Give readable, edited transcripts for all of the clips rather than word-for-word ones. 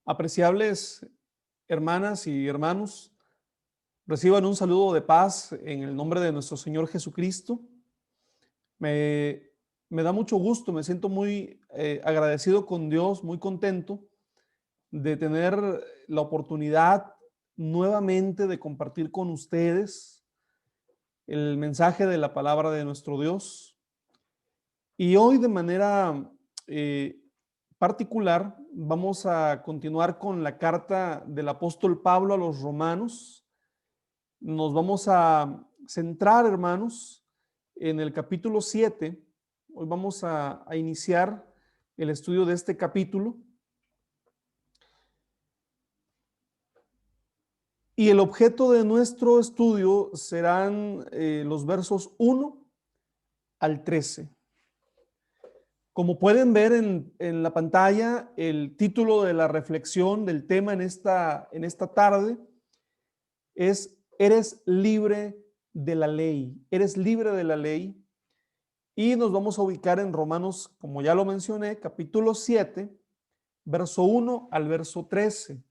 Apreciables hermanas y hermanos, reciban un saludo de paz en el nombre de nuestro Señor Jesucristo. Me, me da mucho gusto, me siento muy agradecido con Dios, muy contento de tener la oportunidad nuevamente de compartir con ustedes el mensaje de la palabra de nuestro Dios. Y hoy de manera eh, particular vamos a continuar con la carta del apóstol Pablo a los romanos. Nos vamos a centrar, hermanos, en el capítulo 7. Hoy vamos a iniciar el estudio de este capítulo. Y el objeto de nuestro estudio serán los versos 1 al 13. Como pueden ver en la pantalla, el título de la reflexión del tema en esta tarde es Eres libre de la ley. Eres libre de la ley. Y nos vamos a ubicar en Romanos, como ya lo mencioné, capítulo 7, verso 1 al verso 13.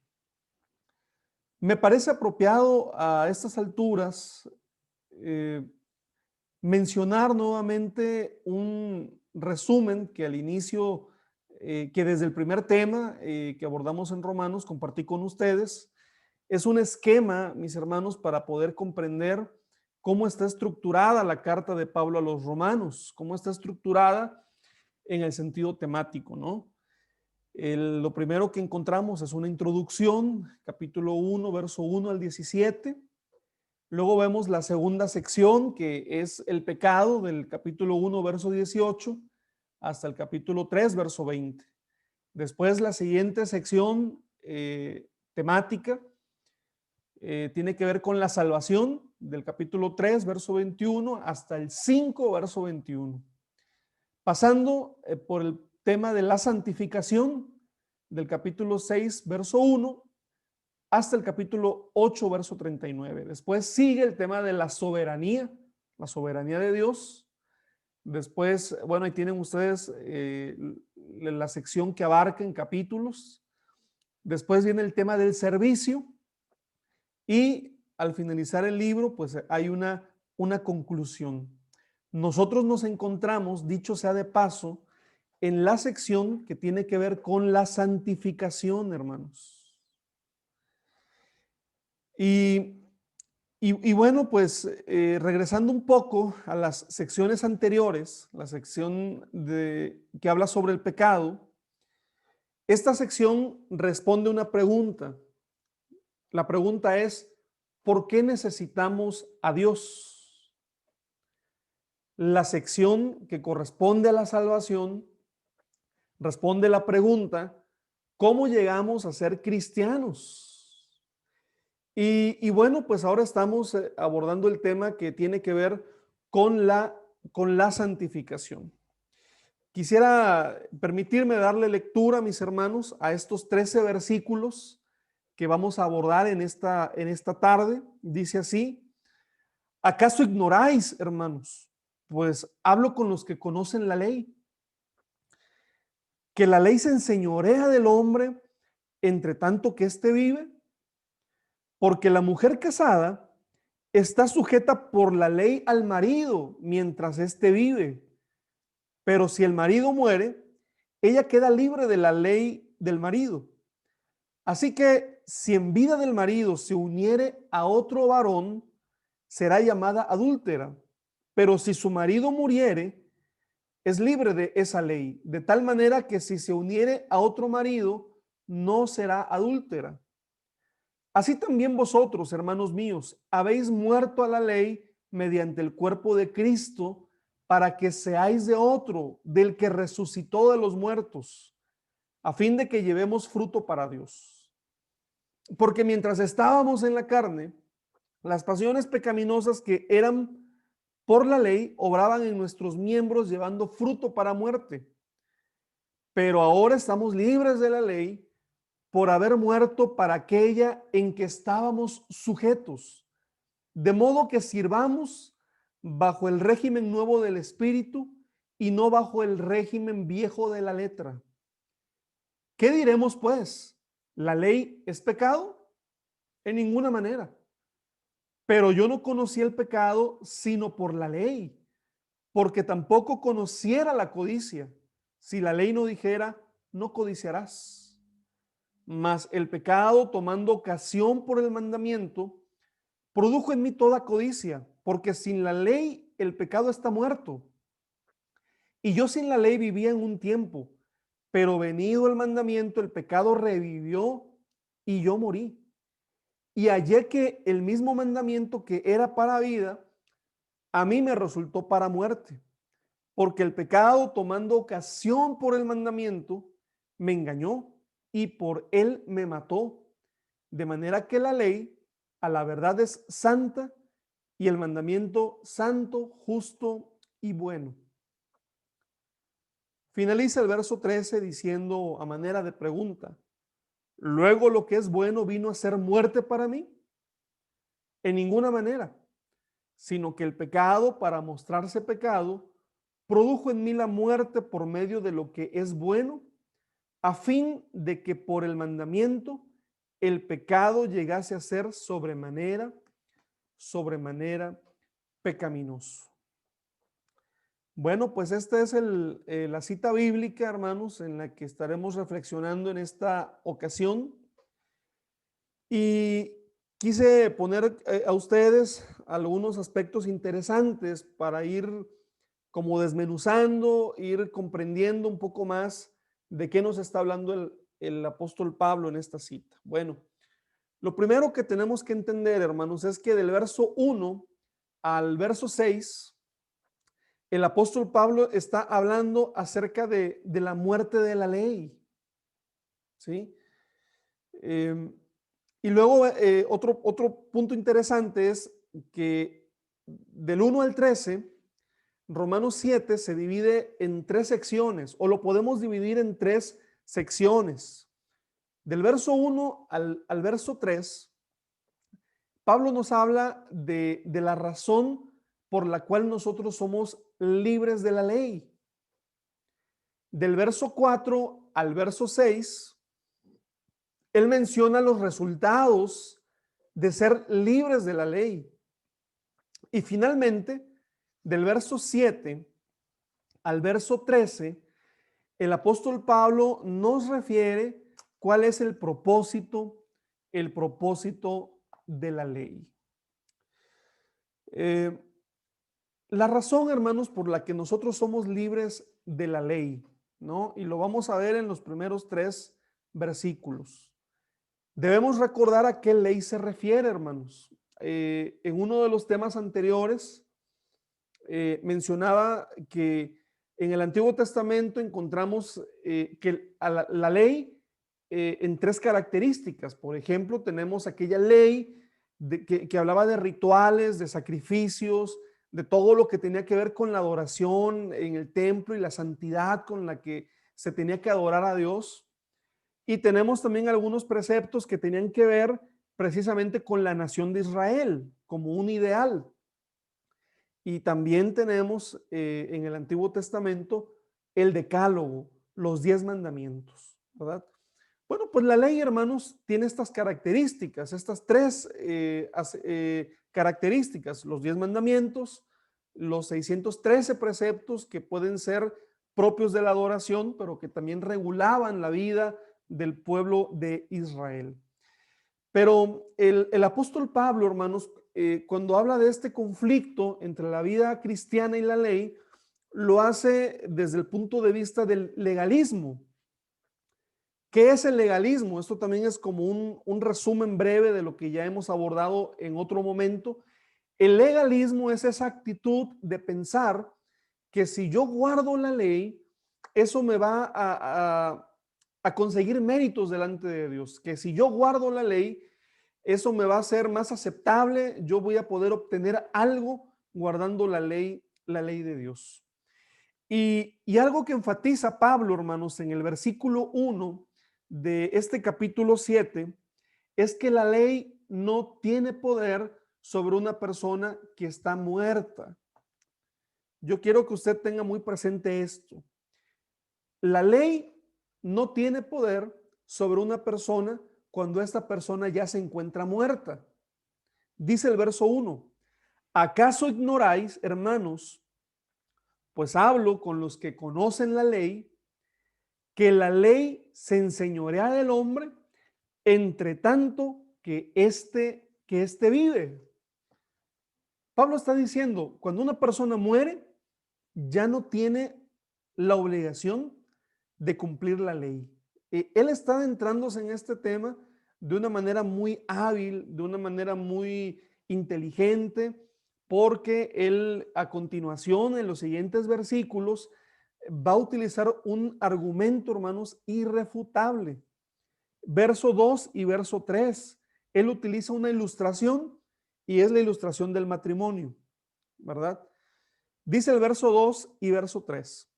Me parece apropiado a estas alturas eh, mencionar nuevamente un resumen que al inicio, que desde el primer tema que abordamos en Romanos, compartí con ustedes. Es un esquema, mis hermanos, para poder comprender cómo está estructurada la carta de Pablo a los romanos, cómo está estructurada en el sentido temático, ¿no? Lo primero que encontramos es una introducción, capítulo 1, verso 1 al 17. Luego vemos la segunda sección, que es el pecado, del capítulo 1, verso 18, hasta el capítulo 3, verso 20. Después la siguiente sección temática tiene que ver con la salvación, del capítulo 3, verso 21, hasta el 5, verso 21. Pasando por el tema de la santificación, del capítulo 6, verso 1, hasta el capítulo 8, verso 39. Después sigue el tema de la soberanía de Dios. Después, bueno, ahí tienen ustedes la sección que abarca en capítulos. Después viene el tema del servicio y al finalizar el libro, pues hay una conclusión. Nosotros nos encontramos, dicho sea de paso, en la sección que tiene que ver con la santificación, hermanos. Y bueno, pues regresando un poco a las secciones anteriores, la sección que habla sobre el pecado, esta sección responde una pregunta. La pregunta es, ¿por qué necesitamos a Dios? La sección que corresponde a la salvación responde la pregunta, ¿cómo llegamos a ser cristianos? Y bueno, pues ahora estamos abordando el tema que tiene que ver con la santificación. Quisiera permitirme darle lectura, mis hermanos, a estos 13 versículos que vamos a abordar en esta tarde. Dice así: ¿acaso ignoráis, hermanos? Pues hablo con los que conocen la ley, que la ley se enseñorea del hombre entre tanto que éste vive, porque la mujer casada está sujeta por la ley al marido mientras éste vive. Pero si el marido muere, ella queda libre de la ley del marido. Así que si en vida del marido se uniere a otro varón, será llamada adúltera. Pero si su marido muriere, es libre de esa ley, de tal manera que si se uniere a otro marido, no será adúltera. Así también vosotros, hermanos míos, habéis muerto a la ley mediante el cuerpo de Cristo, para que seáis de otro, del que resucitó de los muertos, a fin de que llevemos fruto para Dios. Porque mientras estábamos en la carne, las pasiones pecaminosas que eran por la ley obraban en nuestros miembros, llevando fruto para muerte. Pero ahora estamos libres de la ley por haber muerto para aquella en que estábamos sujetos, de modo que sirvamos bajo el régimen nuevo del Espíritu y no bajo el régimen viejo de la letra. ¿Qué diremos pues? ¿La ley es pecado? En ninguna manera. Pero yo no conocí el pecado sino por la ley, porque tampoco conociera la codicia si la ley no dijera, no codiciarás. Mas el pecado, tomando ocasión por el mandamiento, produjo en mí toda codicia, porque sin la ley el pecado está muerto. Y yo sin la ley vivía en un tiempo, pero venido el mandamiento, el pecado revivió y yo morí. Y hallé que el mismo mandamiento que era para vida, a mí me resultó para muerte, porque el pecado, tomando ocasión por el mandamiento, me engañó y por él me mató. De manera que la ley, a la verdad, es santa y el mandamiento santo, justo y bueno. Finaliza el verso 13 diciendo a manera de pregunta, ¿luego lo que es bueno vino a ser muerte para mí? En ninguna manera, sino que el pecado, para mostrarse pecado, produjo en mí la muerte por medio de lo que es bueno, a fin de que por el mandamiento el pecado llegase a ser sobremanera pecaminoso. Bueno, pues esta es la cita bíblica, hermanos, en la que estaremos reflexionando en esta ocasión. Y quise poner a ustedes algunos aspectos interesantes para ir como desmenuzando, ir comprendiendo un poco más de qué nos está hablando el apóstol Pablo en esta cita. Bueno, lo primero que tenemos que entender, hermanos, es que del verso 1 al verso 6, el apóstol Pablo está hablando acerca de la muerte de la ley. ¿Sí? Y luego otro punto interesante es que del 1 al 13, Romanos 7 se divide en tres secciones, o lo podemos dividir en tres secciones. Del verso 1 al verso 3, Pablo nos habla de la razón por la cual nosotros somos libres de la ley. Del verso 4 al verso 6, él menciona los resultados de ser libres de la ley. Y finalmente, del verso 7 al verso 13, el apóstol Pablo nos refiere cuál es el propósito de la ley. La razón, hermanos, por la que nosotros somos libres de la ley, ¿no? Y lo vamos a ver en los primeros 3 versículos. Debemos recordar a qué ley se refiere, hermanos. En uno de los temas anteriores mencionaba que en el Antiguo Testamento encontramos que la ley en 3 características. Por ejemplo, tenemos aquella ley que hablaba de rituales, de sacrificios, de todo lo que tenía que ver con la adoración en el templo y la santidad con la que se tenía que adorar a Dios. Y tenemos también algunos preceptos que tenían que ver precisamente con la nación de Israel como un ideal. Y también tenemos en el Antiguo Testamento el decálogo, los 10 mandamientos, ¿verdad? Bueno, pues la ley, hermanos, tiene estas características, estas 3 características, los 10 mandamientos, los 613 preceptos que pueden ser propios de la adoración, pero que también regulaban la vida del pueblo de Israel. Pero el apóstol Pablo, hermanos, cuando habla de este conflicto entre la vida cristiana y la ley, lo hace desde el punto de vista del legalismo. ¿Qué es el legalismo? Esto también es como un resumen breve de lo que ya hemos abordado en otro momento. El legalismo es esa actitud de pensar que si yo guardo la ley, eso me va a conseguir méritos delante de Dios. Que si yo guardo la ley, eso me va a ser más aceptable, yo voy a poder obtener algo guardando la ley de Dios. Y algo que enfatiza Pablo, hermanos, en el versículo 1 de este capítulo 7, es que la ley no tiene poder sobre una persona que está muerta. Yo quiero que usted tenga muy presente esto. La ley no tiene poder sobre una persona cuando esta persona ya se encuentra muerta. Dice el verso 1, ¿acaso ignoráis, hermanos? Pues hablo con los que conocen la ley, que la ley se enseñorea del hombre, entre tanto que éste vive. Pablo está diciendo, cuando una persona muere, ya no tiene la obligación de cumplir la ley. Él está adentrándose en este tema de una manera muy hábil, de una manera muy inteligente, porque él a continuación, en los siguientes versículos, va a utilizar un argumento, hermanos, irrefutable. Verso 2 y verso 3, él utiliza una ilustración y es la ilustración del matrimonio, ¿verdad? Dice el verso 2 y verso 3,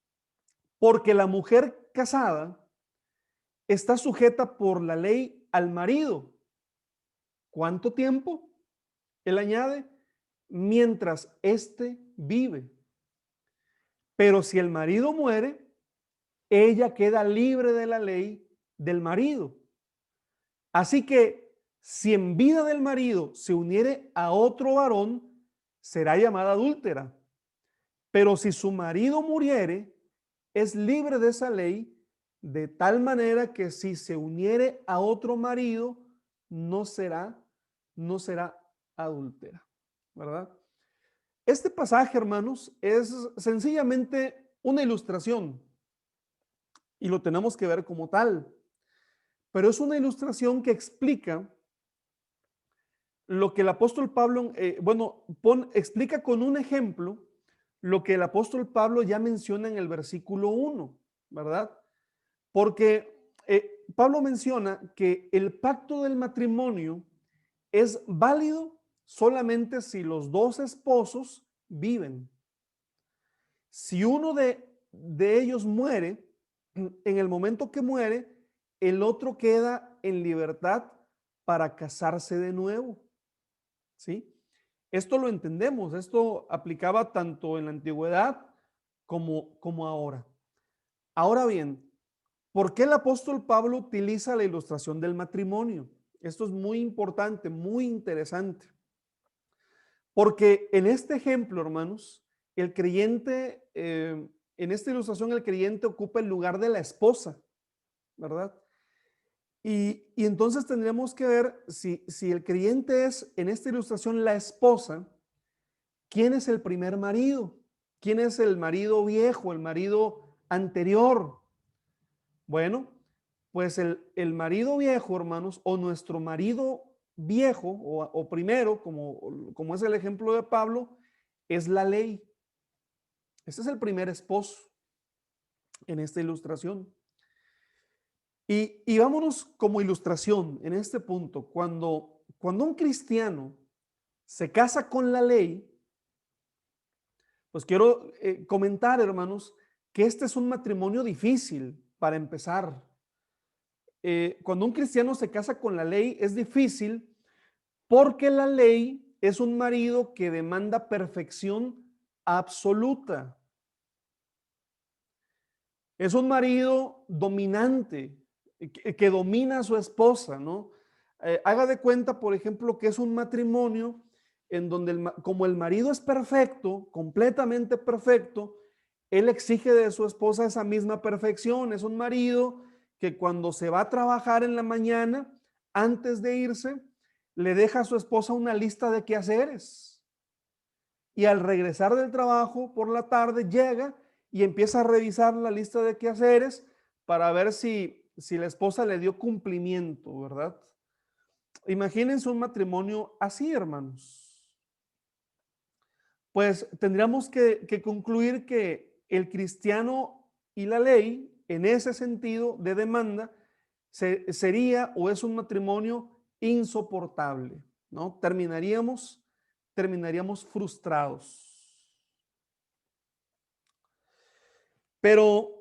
porque la mujer casada está sujeta por la ley al marido. ¿Cuánto tiempo? Él añade, mientras éste vive. Pero si el marido muere, ella queda libre de la ley del marido. Así que si en vida del marido se uniere a otro varón, será llamada adúltera. Pero si su marido muriere, es libre de esa ley, de tal manera que si se uniere a otro marido, no será adúltera, ¿verdad? Este pasaje, hermanos, es sencillamente una ilustración y lo tenemos que ver como tal, pero es una ilustración que explica lo que el apóstol Pablo, explica con un ejemplo lo que el apóstol Pablo ya menciona en el versículo 1, ¿verdad? Porque Pablo menciona que el pacto del matrimonio es válido solamente si los dos esposos viven. Si uno de ellos muere, en el momento que muere, el otro queda en libertad para casarse de nuevo. ¿Sí? Esto lo entendemos, esto aplicaba tanto en la antigüedad como ahora. Ahora bien, ¿por qué el apóstol Pablo utiliza la ilustración del matrimonio? Esto es muy importante, muy interesante. Porque en este ejemplo, hermanos, el creyente, en esta ilustración, el creyente ocupa el lugar de la esposa, ¿verdad? Y entonces tendríamos que ver si el creyente es, en esta ilustración, la esposa, ¿quién es el primer marido? ¿Quién es el marido viejo, el marido anterior? Bueno, pues el marido viejo, hermanos, o nuestro marido viejo, o primero, como es el ejemplo de Pablo, es la ley. Este es el primer esposo en esta ilustración. Y vámonos como ilustración en este punto. Cuando un cristiano se casa con la ley, pues quiero comentar, hermanos, que este es un matrimonio difícil para empezar. Cuando un cristiano se casa con la ley es difícil porque la ley es un marido que demanda perfección absoluta. Es un marido dominante, que domina a su esposa, ¿no? Haga de cuenta, por ejemplo, que es un matrimonio en donde como el marido es perfecto, completamente perfecto, él exige de su esposa esa misma perfección. Es un marido que cuando se va a trabajar en la mañana, antes de irse, le deja a su esposa una lista de quehaceres. Y al regresar del trabajo por la tarde llega y empieza a revisar la lista de quehaceres para ver si la esposa le dio cumplimiento, ¿verdad? Imagínense un matrimonio así, hermanos. Pues tendríamos que concluir que el cristiano y la ley, en ese sentido de demanda, sería o es un matrimonio insoportable, ¿no? Terminaríamos frustrados. Pero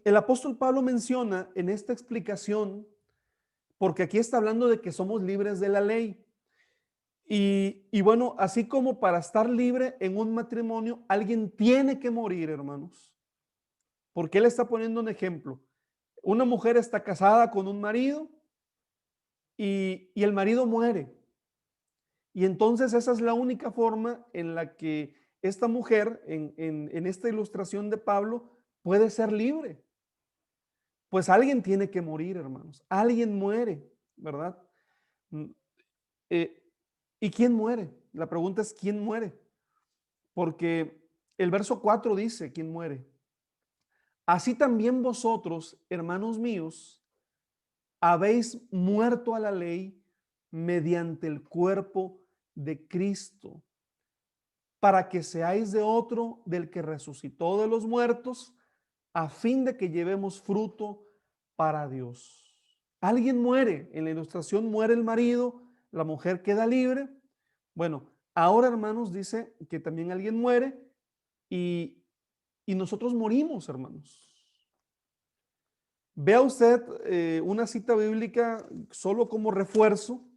el apóstol Pablo menciona en esta explicación, porque aquí está hablando de que somos libres de la ley. Y bueno, así como para estar libre en un matrimonio, alguien tiene que morir, hermanos. Porque él está poniendo un ejemplo. Una mujer está casada con un marido y el marido muere. Y entonces esa es la única forma en la que esta mujer, en esta ilustración de Pablo, puede ser libre. Pues alguien tiene que morir, hermanos. Alguien muere, ¿verdad? Mm, eh, ¿Y quién muere? La pregunta es, ¿quién muere? Porque el verso 4 dice, ¿quién muere? Así también vosotros, hermanos míos, habéis muerto a la ley mediante el cuerpo de Cristo, para que seáis de otro del que resucitó de los muertos, a fin de que llevemos fruto para Dios. Alguien muere, en la ilustración muere el marido, la mujer queda libre. Bueno, ahora hermanos dice que también alguien muere y, y nosotros morimos, hermanos. Vea usted una cita bíblica solo como refuerzo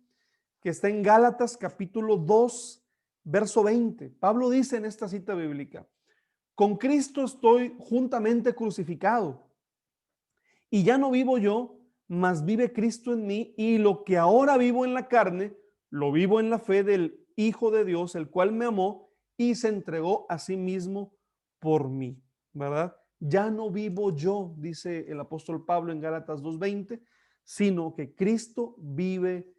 que está en Gálatas capítulo 2, verso 20. Pablo dice en esta cita bíblica, con Cristo estoy juntamente crucificado y ya no vivo yo, mas vive Cristo en mí, y lo que ahora vivo en la carne, lo vivo en la fe del Hijo de Dios, el cual me amó y se entregó a sí mismo por mí, ¿verdad? Ya no vivo yo, dice el apóstol Pablo en Gálatas 2:20, sino que Cristo vive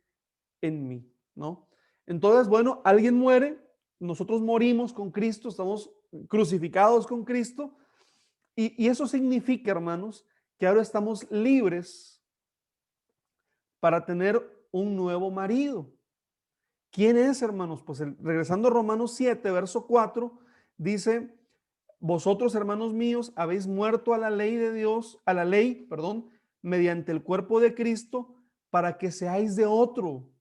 en mí, ¿no? Entonces, bueno, alguien muere, nosotros morimos con Cristo, estamos crucificados con Cristo, y eso significa, hermanos, que ahora estamos libres para tener un nuevo marido. ¿Quién es, hermanos? Pues regresando a Romanos 7, verso 4, dice, vosotros, hermanos míos, habéis muerto a la ley de Dios, a la ley, perdón, mediante el cuerpo de Cristo, para que seáis de otro.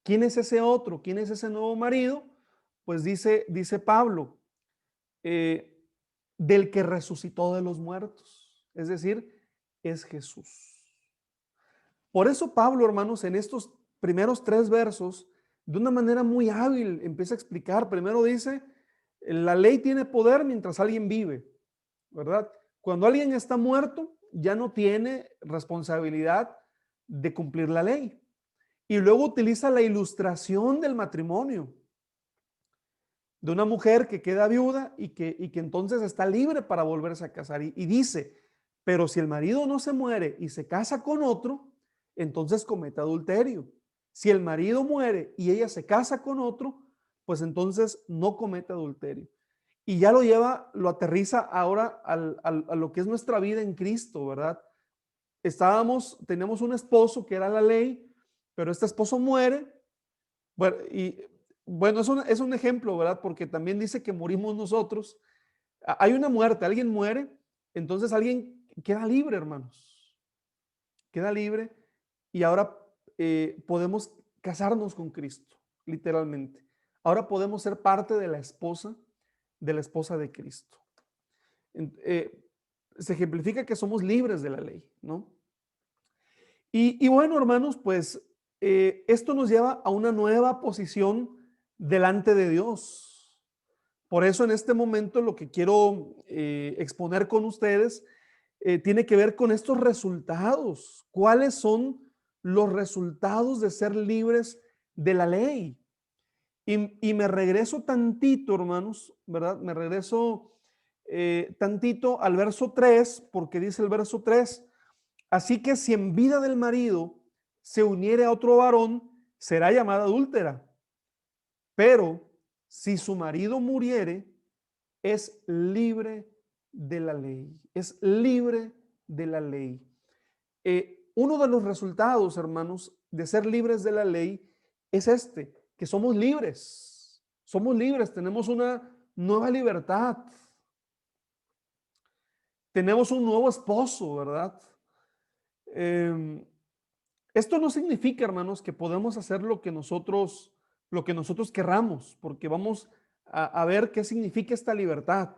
¿Quién es ese otro? ¿Quién es ese nuevo marido? Pues dice Pablo, eh, del que resucitó de los muertos. Es decir, es Jesús. Por eso Pablo, hermanos, en estos primeros 3 versos, de una manera muy hábil, empieza a explicar. Primero dice, la ley tiene poder mientras alguien vive, ¿verdad? Cuando alguien está muerto, ya no tiene responsabilidad de cumplir la ley. Y luego utiliza la ilustración del matrimonio, de una mujer que queda viuda y que entonces está libre para volverse a casar. Y dice, pero si el marido no se muere y se casa con otro, entonces comete adulterio. Si el marido muere y ella se casa con otro, pues entonces no comete adulterio. Y ya lo lleva, lo aterriza ahora a lo que es nuestra vida en Cristo, ¿verdad? Teníamos un esposo que era la ley, pero este esposo muere. Bueno, y bueno, es un ejemplo, ¿verdad? Porque también dice que morimos nosotros. Hay una muerte, alguien muere, entonces alguien queda libre, hermanos. Queda libre y ahora podemos casarnos con Cristo, literalmente. Ahora podemos ser parte de la esposa de Cristo. Eh, Se ejemplifica que somos libres de la ley, ¿no? Y bueno, hermanos, pues esto nos lleva a una nueva posición delante de Dios. Por eso en este momento lo que quiero exponer con ustedes tiene que ver con estos resultados. ¿Cuáles son los resultados de ser libres de la ley? Y me regreso tantito, hermanos, ¿verdad? Me regreso tantito al verso 3, porque dice el verso 3, así que si en vida del marido se uniere a otro varón, será llamada adúltera. Pero si su marido muriere, es libre de la ley. Es libre de la ley. Uno de los resultados, hermanos, de ser libres de la ley es que somos libres. Somos libres, tenemos una nueva libertad. Tenemos un nuevo esposo, ¿verdad? Esto no significa, hermanos, que podemos hacer lo que nosotros querramos, porque vamos a ver qué significa esta libertad.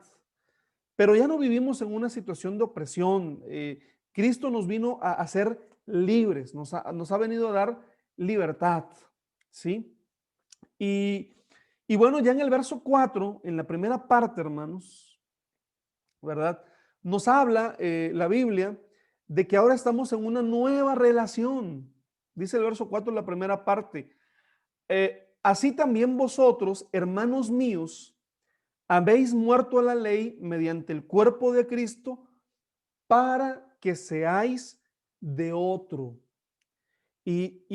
Pero ya no vivimos en una situación de opresión. Cristo nos vino a hacer libres, nos ha venido a dar libertad, ¿sí? Y, y bueno, ya en el verso 4, en la primera parte, hermanos, ¿verdad? Nos habla la Biblia de que ahora estamos en una nueva relación. Dice el verso 4, la primera parte. Así también vosotros, hermanos míos, habéis muerto a la ley mediante el cuerpo de Cristo para que seáis de otro. Y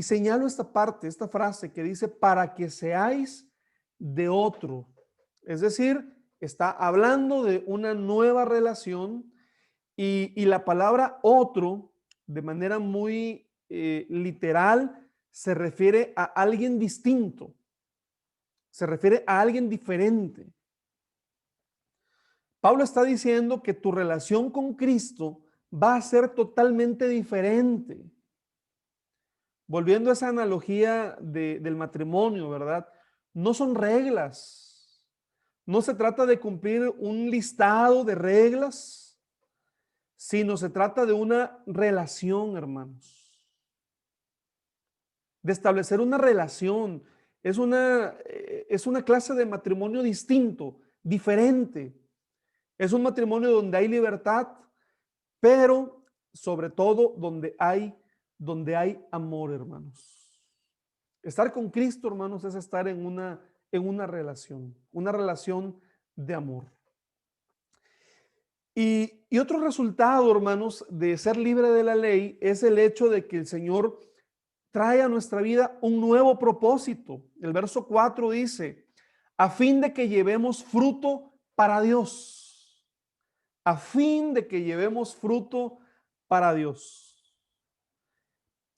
señalo esta parte, esta frase que dice para que seáis de otro. Es decir, está hablando de una nueva relación y la palabra otro, de manera muy literal, se refiere a alguien distinto, se refiere a alguien diferente. Pablo está diciendo que tu relación con Cristo va a ser totalmente diferente. Volviendo a esa analogía del matrimonio, ¿verdad? No son reglas. No se trata de cumplir un listado de reglas, sino se trata de una relación, hermanos. De establecer una relación. Es una clase de matrimonio distinto, diferente. Es un matrimonio donde hay libertad, pero sobre todo donde hay amor, hermanos. Estar con Cristo, hermanos, es estar en una relación de amor. Y otro resultado, hermanos, de ser libre de la ley es el hecho de que el Señor trae a nuestra vida un nuevo propósito. El verso 4 dice, a fin de que llevemos fruto para Dios. A fin de que llevemos fruto para Dios.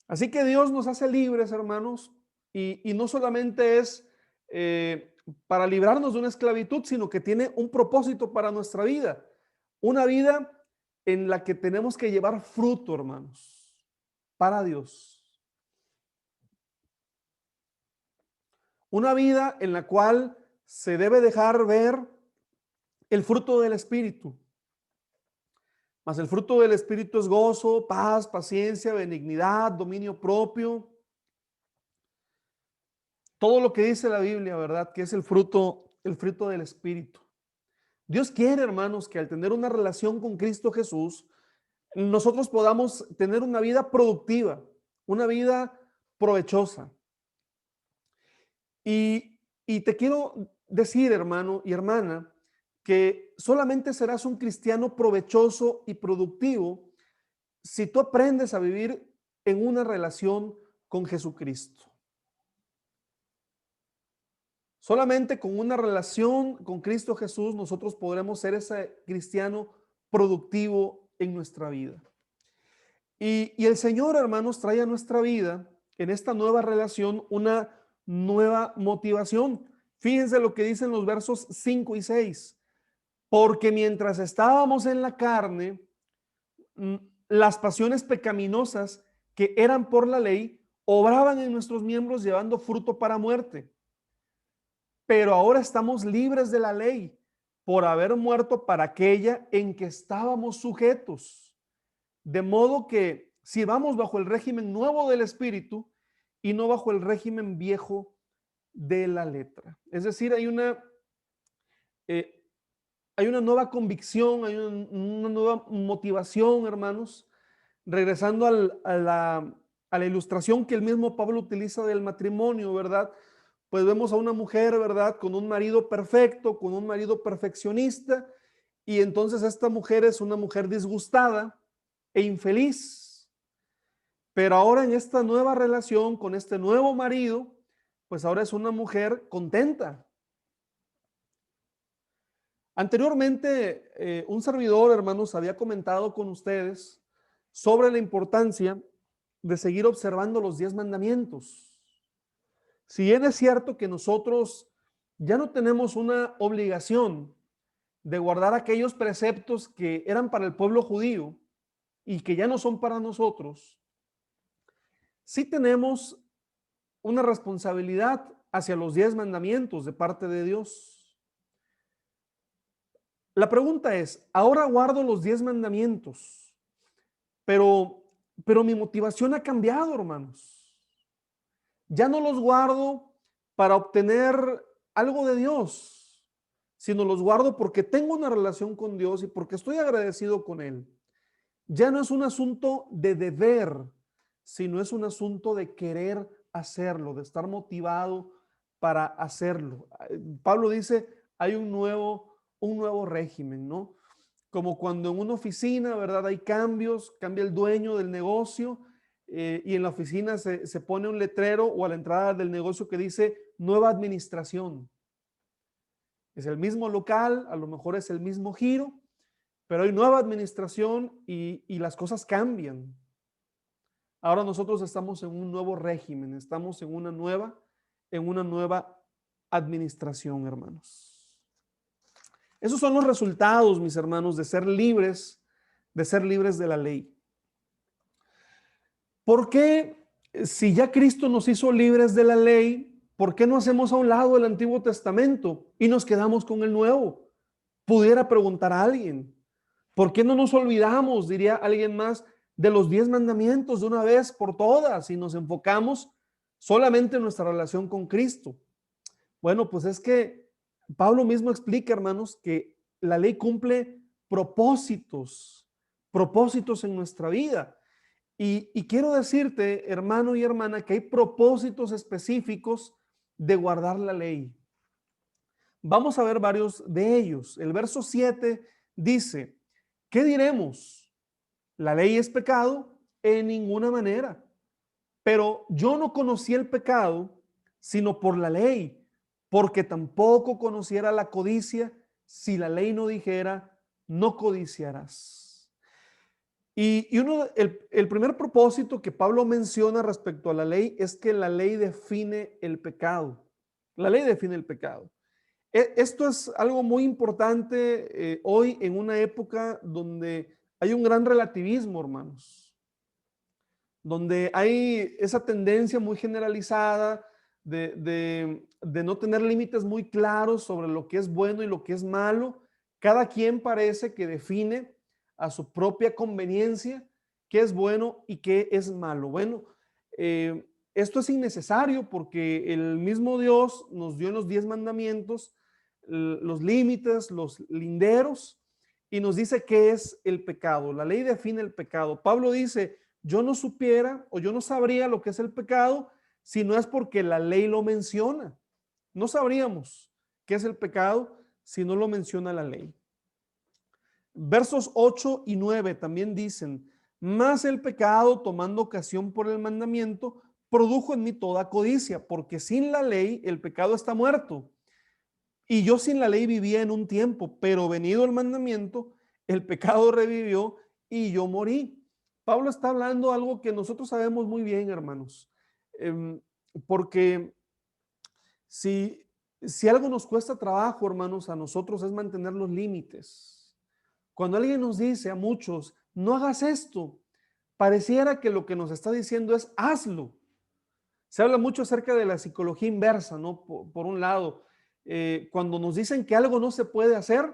Así que Dios nos hace libres, hermanos, y no solamente es para librarnos de una esclavitud, sino que tiene un propósito para nuestra vida. Una vida en la que tenemos que llevar fruto, hermanos, para Dios. Una vida en la cual se debe dejar ver el fruto del Espíritu. Mas el fruto del Espíritu es gozo, paz, paciencia, benignidad, dominio propio. Todo lo que dice la Biblia, ¿verdad? Que es el fruto del Espíritu. Dios quiere, hermanos, que al tener una relación con Cristo Jesús, nosotros podamos tener una vida productiva, una vida provechosa. Y te quiero decir, hermano y hermana, que solamente serás un cristiano provechoso y productivo si tú aprendes a vivir en una relación con Jesucristo. Solamente con una relación con Cristo Jesús nosotros podremos ser ese cristiano productivo en nuestra vida. Y el Señor, hermanos, trae a nuestra vida en esta nueva relación una nueva motivación. Fíjense lo que dicen los versos 5 y 6. Porque mientras estábamos en la carne, las pasiones pecaminosas que eran por la ley obraban en nuestros miembros llevando fruto para muerte. Pero ahora estamos libres de la ley por haber muerto para aquella en que estábamos sujetos. De modo que si vamos bajo el régimen nuevo del Espíritu y no bajo el régimen viejo de la letra. Es decir, hay una nueva convicción, hay una nueva motivación, hermanos. Regresando a la ilustración que el mismo Pablo utiliza del matrimonio, ¿verdad? Pues vemos a una mujer, ¿verdad? Con un marido perfecto, con un marido perfeccionista, y entonces esta mujer es una mujer disgustada e infeliz. Pero ahora en esta nueva relación con este nuevo marido, pues ahora es una mujer contenta. Anteriormente, un servidor, hermanos, había comentado con ustedes sobre la importancia de seguir observando los 10 mandamientos. Si bien es cierto que nosotros ya no tenemos una obligación de guardar aquellos preceptos que eran para el pueblo judío y que ya no son para nosotros, sí tenemos una responsabilidad hacia los 10 mandamientos de parte de Dios. La pregunta es, ahora guardo los 10 mandamientos, pero mi motivación ha cambiado, hermanos. Ya no los guardo para obtener algo de Dios, sino los guardo porque tengo una relación con Dios y porque estoy agradecido con Él. Ya no es un asunto de deber, sino es un asunto de querer hacerlo, de estar motivado para hacerlo. Pablo dice, hay un nuevo régimen, ¿no? Como cuando en una oficina, ¿verdad? Hay cambios, cambia el dueño del negocio y en la oficina se pone un letrero o a la entrada del negocio que dice nueva administración. Es el mismo local, a lo mejor es el mismo giro, pero hay nueva administración y las cosas cambian. Ahora nosotros estamos en un nuevo régimen, estamos en una nueva administración, hermanos. Esos son los resultados, mis hermanos, de ser libres de la ley. ¿Por qué, si ya Cristo nos hizo libres de la ley, por qué no hacemos a un lado el Antiguo Testamento y nos quedamos con el Nuevo? Pudiera preguntar a alguien. ¿Por qué no nos olvidamos, diría alguien más, de los 10 mandamientos de una vez por todas y nos enfocamos solamente en nuestra relación con Cristo? Bueno, pues es que Pablo mismo explica, hermanos, que la ley cumple propósitos en nuestra vida. Y quiero decirte, hermano y hermana, que hay propósitos específicos de guardar la ley. Vamos a ver varios de ellos. El verso 7 dice, ¿qué diremos? ¿La ley es pecado? En ninguna manera. Pero yo no conocí el pecado, sino por la ley, porque tampoco conociera la codicia si la ley no dijera, no codiciarás. El primer propósito que Pablo menciona respecto a la ley es que la ley define el pecado. La ley define el pecado. Esto es algo muy importante hoy en una época donde hay un gran relativismo, hermanos, donde hay esa tendencia muy generalizada de no tener límites muy claros sobre lo que es bueno y lo que es malo. Cada quien parece que define a su propia conveniencia qué es bueno y qué es malo. Bueno, esto es innecesario porque el mismo Dios nos dio en los 10 mandamientos los límites, los linderos, y nos dice qué es el pecado. La ley define el pecado. Pablo dice, yo no supiera o yo no sabría lo que es el pecado si no es porque la ley lo menciona. No sabríamos qué es el pecado si no lo menciona la ley. Versos 8 y 9 también dicen, más el pecado, tomando ocasión por el mandamiento, produjo en mí toda codicia, porque sin la ley el pecado está muerto. Y yo sin la ley vivía en un tiempo, pero venido el mandamiento, el pecado revivió y yo morí. Pablo está hablando algo que nosotros sabemos muy bien, hermanos, porque si algo nos cuesta trabajo, hermanos, a nosotros es mantener los límites. Cuando alguien nos dice a muchos, no hagas esto, pareciera que lo que nos está diciendo es hazlo. Se habla mucho acerca de la psicología inversa, ¿no? Por un lado, cuando nos dicen que algo no se puede hacer,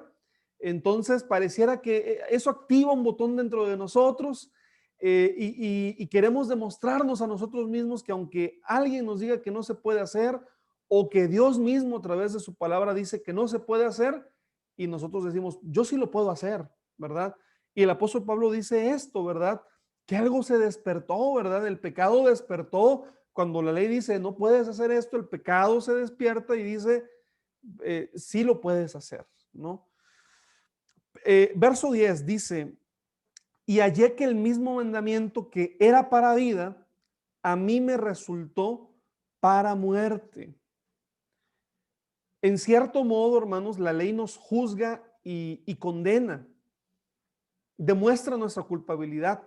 entonces pareciera que eso activa un botón dentro de nosotros y queremos demostrarnos a nosotros mismos que aunque alguien nos diga que no se puede hacer o que Dios mismo a través de su palabra dice que no se puede hacer y nosotros decimos, yo sí lo puedo hacer, ¿verdad? Y el apóstol Pablo dice esto, ¿verdad? Que algo se despertó, ¿verdad? El pecado despertó cuando la ley dice no puedes hacer esto, el pecado se despierta y dice sí lo puedes hacer, ¿no? Verso 10 dice, y hallé que el mismo mandamiento que era para vida, a mí me resultó para muerte. En cierto modo, hermanos, la ley nos juzga y condena, demuestra nuestra culpabilidad.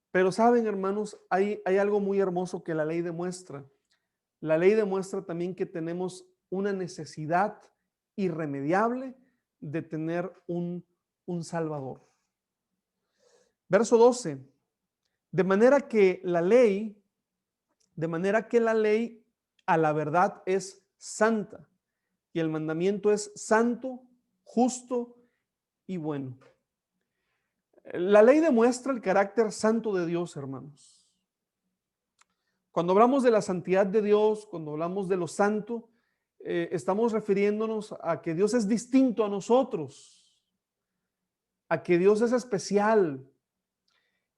Pero saben, hermanos, hay algo muy hermoso que la ley demuestra. La ley demuestra también que tenemos una necesidad irremediable de tener un Salvador. Verso 12. De manera que la ley a la verdad es santa y el mandamiento es santo, justo y bueno. La ley demuestra el carácter santo de Dios, hermanos. Cuando hablamos de la santidad de Dios, cuando hablamos de lo santo, estamos refiriéndonos a que Dios es distinto a nosotros, a que Dios es especial.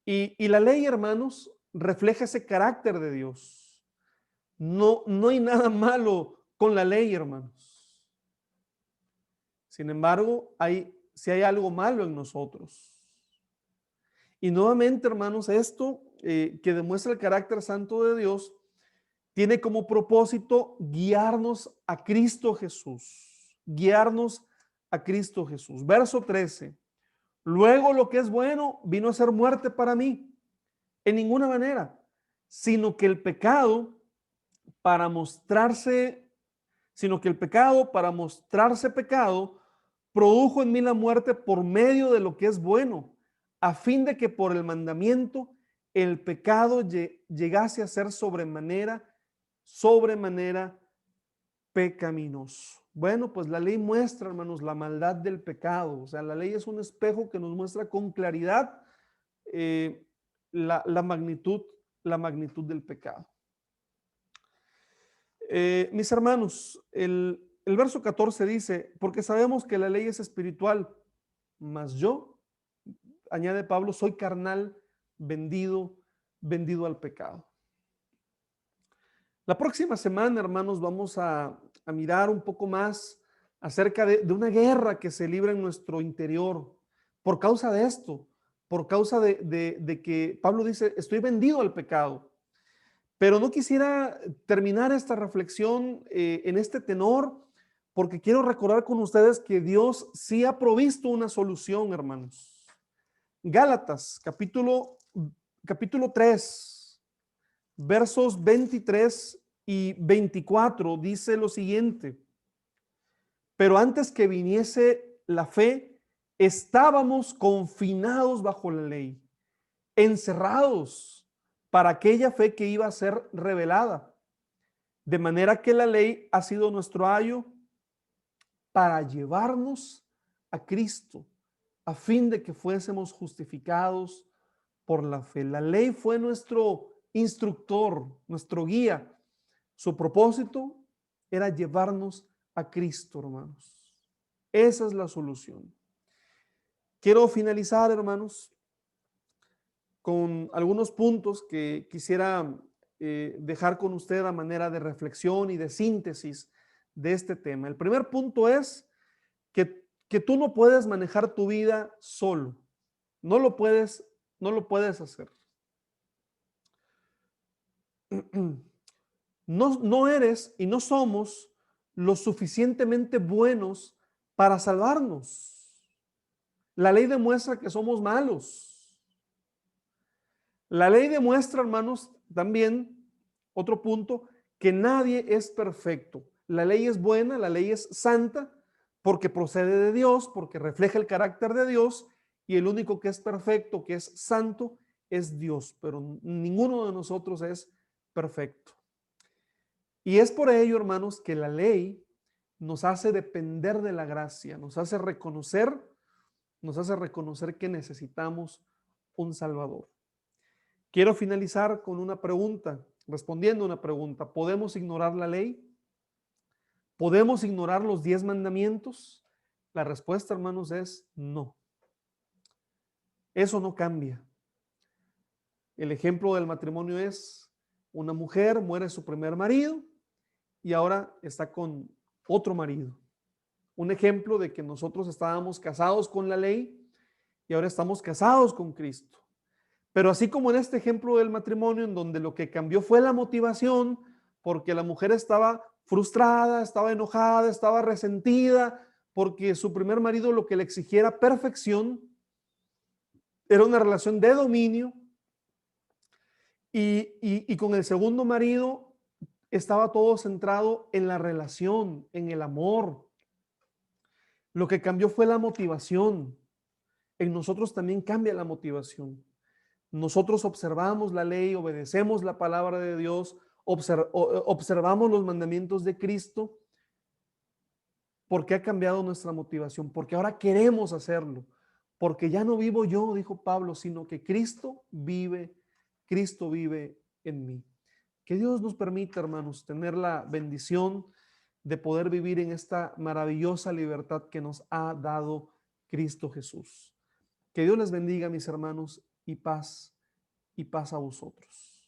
Y la ley, hermanos, refleja ese carácter de Dios. No hay nada malo con la ley, hermanos. Sin embargo, si hay algo malo en nosotros. Y nuevamente, hermanos, esto que demuestra el carácter santo de Dios, tiene como propósito guiarnos a Cristo Jesús. Guiarnos a Cristo Jesús. Verso 13. Luego lo que es bueno vino a ser muerte para mí. En ninguna manera, sino que el pecado para mostrarse, pecado, produjo en mí la muerte por medio de lo que es bueno, a fin de que por el mandamiento el pecado llegase a ser sobremanera pecaminoso. Bueno, pues la ley muestra, hermanos, la maldad del pecado. O sea, la ley es un espejo que nos muestra con claridad la magnitud del pecado. Mis hermanos, el verso 14 dice, porque sabemos que la ley es espiritual, mas yo, añade Pablo, soy carnal, vendido al pecado. La próxima semana, hermanos, vamos a mirar un poco más acerca de una guerra que se libra en nuestro interior por causa de esto, por causa de que Pablo dice, estoy vendido al pecado. Pero no quisiera terminar esta reflexión en este tenor, porque quiero recordar con ustedes que Dios sí ha provisto una solución, hermanos. Gálatas, capítulo 3, versos 23 y 24, dice lo siguiente: pero antes que viniese la fe, estábamos confinados bajo la ley, encerrados para aquella fe que iba a ser revelada. De manera que la ley ha sido nuestro ayo para llevarnos a Cristo, a fin de que fuésemos justificados por la fe. La ley fue nuestro instructor, nuestro guía. Su propósito era llevarnos a Cristo, hermanos. Esa es la solución. Quiero finalizar, hermanos, con algunos puntos que quisiera dejar con usted a manera de reflexión y de síntesis de este tema. El primer punto es que tú no puedes manejar tu vida solo. No lo puedes hacer. No eres y no somos lo suficientemente buenos para salvarnos. La ley demuestra que somos malos. La ley demuestra, hermanos, también, otro punto, que nadie es perfecto. La ley es buena, la ley es santa, porque procede de Dios, porque refleja el carácter de Dios, y el único que es perfecto, que es santo, es Dios, pero ninguno de nosotros es perfecto. Y es por ello, hermanos, que la ley nos hace depender de la gracia, nos hace reconocer que necesitamos un Salvador. Quiero finalizar con una pregunta, respondiendo a una pregunta. ¿Podemos ignorar la ley? ¿Podemos ignorar los 10 mandamientos? La respuesta, hermanos, es no. Eso no cambia. El ejemplo del matrimonio es una mujer muere su primer marido y ahora está con otro marido. Un ejemplo de que nosotros estábamos casados con la ley y ahora estamos casados con Cristo. Pero así como en este ejemplo del matrimonio, en donde lo que cambió fue la motivación, porque la mujer estaba frustrada, estaba enojada, estaba resentida, porque su primer marido lo que le exigiera perfección, era una relación de dominio, y con el segundo marido estaba todo centrado en la relación, en el amor. Lo que cambió fue la motivación. En nosotros también cambia la motivación. Nosotros observamos la ley, obedecemos la palabra de Dios, observamos los mandamientos de Cristo, porque ha cambiado nuestra motivación, porque ahora queremos hacerlo, porque ya no vivo yo, dijo Pablo, sino que Cristo vive en mí. Que Dios nos permita, hermanos, tener la bendición de poder vivir en esta maravillosa libertad que nos ha dado Cristo Jesús. Que Dios les bendiga, mis hermanos, y paz a vosotros.